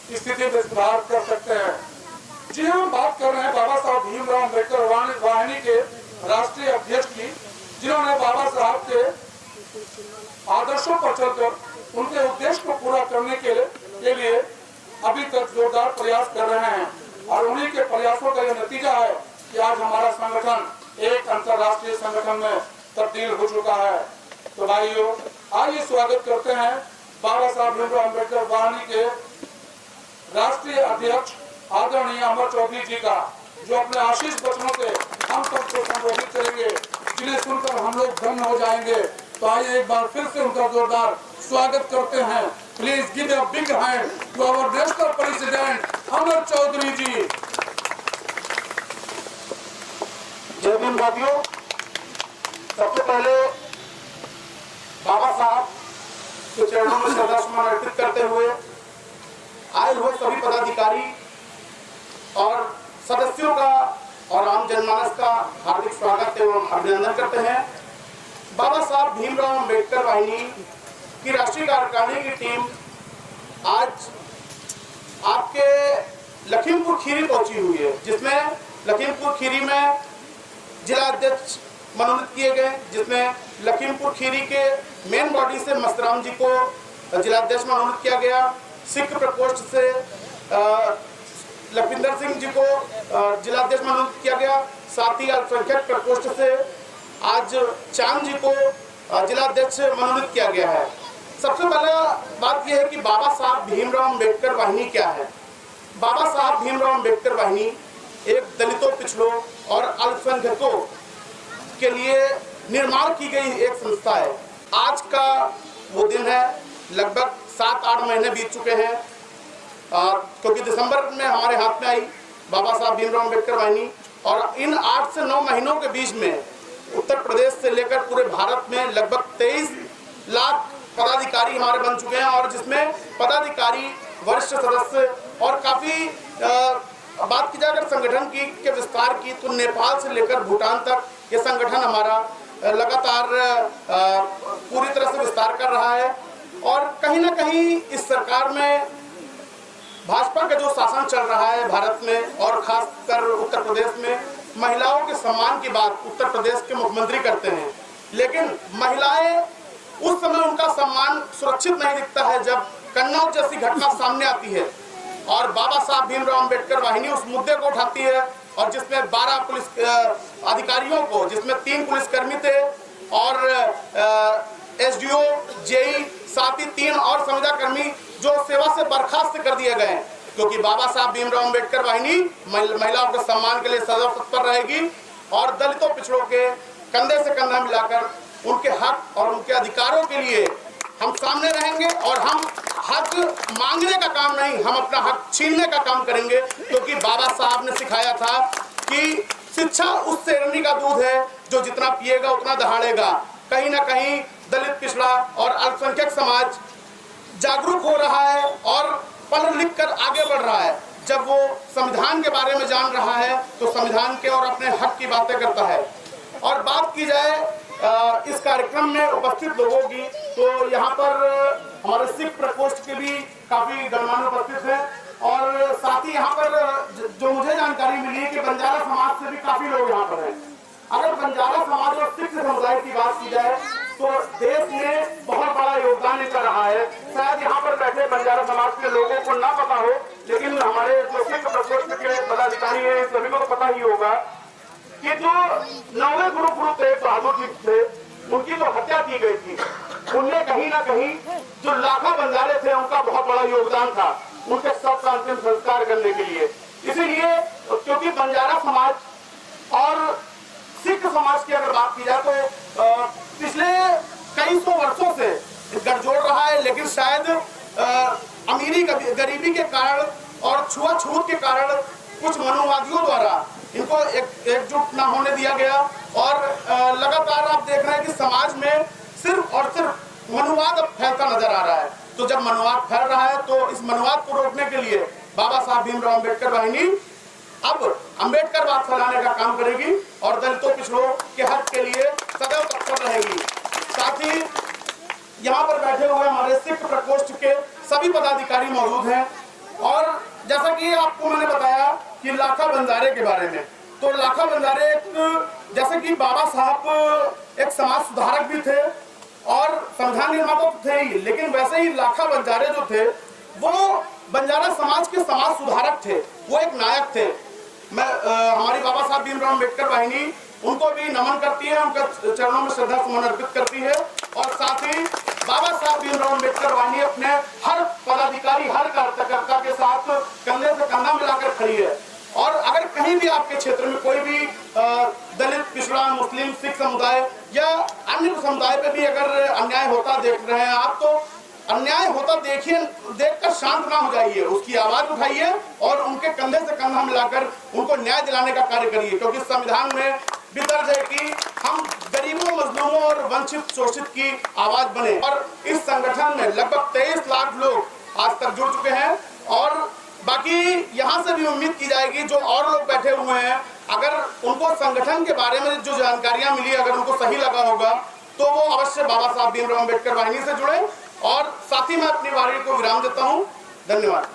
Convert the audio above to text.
स्थिति में सुधार कर सकते हैं। जी हम बात कर रहे हैं बाबा साहब भीमराव अम्बेडकर वाहिनी के राष्ट्रीय अध्यक्ष की, जिन्होंने बाबा साहब के आदर्शों पर चलकर उनके उद्देश्य को पूरा करने के लिए अभी तक जोरदार प्रयास कर रहे हैं और उन्हीं के प्रयासों का यह नतीजा है कि आज हमारा संगठन एक अंतर्राष्ट्रीय संगठन में तब्दील हो चुका है। तो भाइयों, आइए स्वागत करते हैं बाबा साहब भीमराव अम्बेडकर वाहिनी के राष्ट्रीय अध्यक्ष आदरणीय अमर चौधरी जी का, जो अपने आशीष वचनों से हम सबको संबोधित करेंगे, जिन्हें सुनकर हम लोग धन्य हो जाएंगे। तो आइए एक बार फिर से उनका जोरदार स्वागत करते हैं। Please give a big hand to our national president Amar Chaudhary ji. जय भीम साथियों, सबसे पहले बाबा साहब के चरणों में श्रद्धासुमन अर्पित करते हुए आए हुए सभी पदाधिकारी और सदस्यों का और आम जनमानस का हार्दिक स्वागत एवं अभिनंदन करते हैं। बाबा साहब भीमराव अम्बेडकर वाहिनी की राष्ट्रीय कार्यकारिणी की टीम आज आपके लखीमपुर खीरी पहुंची हुई है, जिसमें लखीमपुर खीरी में जिला अध्यक्ष मनोनीत किए गए, जिसमें लखीमपुर खीरी के मेन बॉडी से मस्तराम जी को जिलाध्यक्ष मनोनीत किया गया, सिख प्रकोष्ठ से लखविंदर सिंह जी को जिलाध्यक्ष मनोनीत किया गया, साथ ही अल्पसंख्यक प्रकोष्ठ से आज चांद जी को जिलाध्यक्ष मनोनीत किया गया है। सबसे पहला बात यह है कि बाबा साहब भीमराव अम्बेडकर वाहिनी क्या है। बाबा साहब भीमराव अम्बेडकर वाहिनी एक दलितों, पिछड़ों और अल्पसंख्यकों के लिए निर्माण की गई एक संस्था है। आज का वो दिन है, लगभग 7-8 महीने बीत चुके हैं, क्योंकि दिसंबर में हमारे हाथ में आई बाबा साहब भीमराव अम्बेडकर वाहिनी, और इन 8 से 9 महीनों के बीच में उत्तर प्रदेश से लेकर पूरे भारत में लगभग 23 लाख पदाधिकारी हमारे बन चुके हैं, और जिसमें पदाधिकारी, वरिष्ठ सदस्य और काफ़ी बात की जाए अगर संगठन के विस्तार की, तो नेपाल से लेकर भूटान तक ये संगठन हमारा लगातार पूरी तरह से विस्तार कर रहा है। और कहीं ना कहीं इस सरकार में भाजपा का जो शासन चल रहा है भारत में, और खासकर उत्तर प्रदेश में, महिलाओं के सम्मान की बात उत्तर प्रदेश के मुख्यमंत्री करते हैं, लेकिन महिलाएं उस समय उनका सम्मान सुरक्षित नहीं दिखता है जब कन्नौज जैसी घटना सामने आती है, और बाबा साहब भीमराव अम्बेडकर वाहिनी उस मुद्दे को उठाती है, और जिसमें 12 पुलिस अधिकारियों को, जिसमें 3 पुलिसकर्मी थे और एसडीओ, जेई, साथ ही 3 और संविदा कर्मी जो सेवा से बर्खास्त कर दिए गए, क्योंकि बाबा साहब भीमराव अम्बेडकर वाहिनी महिलाओं के सम्मान के लिए सदैव तत्पर रहेगी और दलितों, पिछड़ों के कंधे से कंधा मिलाकर उनके हक और उनके अधिकारों के लिए हम सामने रहेंगे। और हम हक मांगने का काम नहीं, हम अपना हक छीनने का काम करेंगे, क्योंकि बाबा साहब ने सिखाया था कि शिक्षा उस शेरनी का दूध है जो जितना पिएगा उतना दहाड़ेगा। कहीं ना कहीं दलित, पिछड़ा और अल्पसंख्यक समाज जागरूक हो रहा है और पढ़ लिख कर आगे बढ़ रहा है। जब वो संविधान के बारे में जान रहा है तो संविधान के और अपने हक की बातें करता है। और बात की जाए इस कार्यक्रम में उपस्थित लोगों की, तो यहाँ पर हमारे सिख प्रकोष्ठ के भी काफी गणमान्य उपस्थित हैं, और साथ ही यहाँ पर जो मुझे जानकारी मिली है कि बंजारा समाज से भी काफी लोग यहाँ पर हैं। अगर बंजारा समाज और सिख समुदाय की बात की जाए तो देश में बहुत बड़ा योगदान इनका रहा है। शायद यहाँ पर बैठे बंजारा समाज के लोगों को ना पता हो, लेकिन हमारे जो सिख प्रकोष्ठ के पदाधिकारी हैं सभी को तो पता ही होगा कि जो 9वें गुरु तेग बहादुर जी थे, उनकी जो हत्या की गई थी, उनमें कहीं ना कहीं जो लाखों बंजारे थे उनका बहुत बड़ा योगदान था उनके शव का अंतिम संस्कार करने के लिए। इसीलिए क्योंकि बंजारा समाज और सिख समाज की अगर बात की जाए तो पिछले कई सौ वर्षों से गठजोड़ रहा है, लेकिन शायद अमीरी गरीबी के कारण और छुआछूत के कारण कुछ मनुवादियों द्वारा इनको एकजुट ना होने दिया गया, और लगातार आप देख रहे हैं कि समाज में सिर्फ और सिर्फ मनुवाद अब फैलता नजर आ रहा है। तो जब मनुवाद फैल रहा है तो इस मनुवाद को रोकने के लिए बाबा साहब भीमराव अम्बेडकर वाहिनी अब अम्बेडकरवाद फैलाने का काम करेगी और दलितों, पिछड़ों के हक के लिए सदैव तत्पर रहेगी। साथ ही यहाँ पर बैठे हुए हमारे सिख प्रकोष्ठ के सभी पदाधिकारी मौजूद हैं, और जैसा कि आपको मैंने बताया कि लाखा बंजारे के बारे में, तो लाखा बंजारे एक, जैसे कि बाबा साहब एक समाज सुधारक भी थे और संविधान निर्माता तो थे ही, लेकिन वैसे ही लाखा बंजारे जो थे वो बंजारा समाज के समाज सुधारक थे, वो एक नायक थे। मैं हमारी बाबा साहब भीमराव अम्बेडकर वाहिनी उनको भी नमन करती है, उनके चरणों में श्रद्धा सुमन अर्पित करती है। और साथ ही बाबा साहब भीमराव अम्बेडकर वाहिनी अपने हर पदाधिकारी, हर कार्यकर्ता के साथ कंधे से कंधा मिलाकर खड़ी है। और अगर कहीं भी आपके क्षेत्र में कोई भी दलित, पिछड़ा, मुस्लिम, सिख समुदाय या अन्य समुदाय पे भी अगर अन्याय होता देख रहे हैं आप, तो अन्याय होता देखकर शांत ना हो जाइए, उसकी आवाज उठाइए और उनके कंधे से कंधा मिलाकर उनको न्याय दिलाने का कार्य करिए, क्योंकि संविधान में भी दर्ज है कि हम गरीबों, मजलूमों और वंचित शोषित की आवाज बने। और इस संगठन में लगभग 23 लाख लोग आज तक जुड़ चुके हैं और बाकी यहाँ से भी उम्मीद की जाएगी जो और लोग बैठे हुए हैं, अगर उनको संगठन के बारे में जो जानकारियां मिली, अगर उनको सही लगा होगा तो वो अवश्य बाबा साहब भीमराव अम्बेडकर वाहिनी से जुड़े। और साथ ही मैं अपनी वाणी को विराम देता हूँ। धन्यवाद।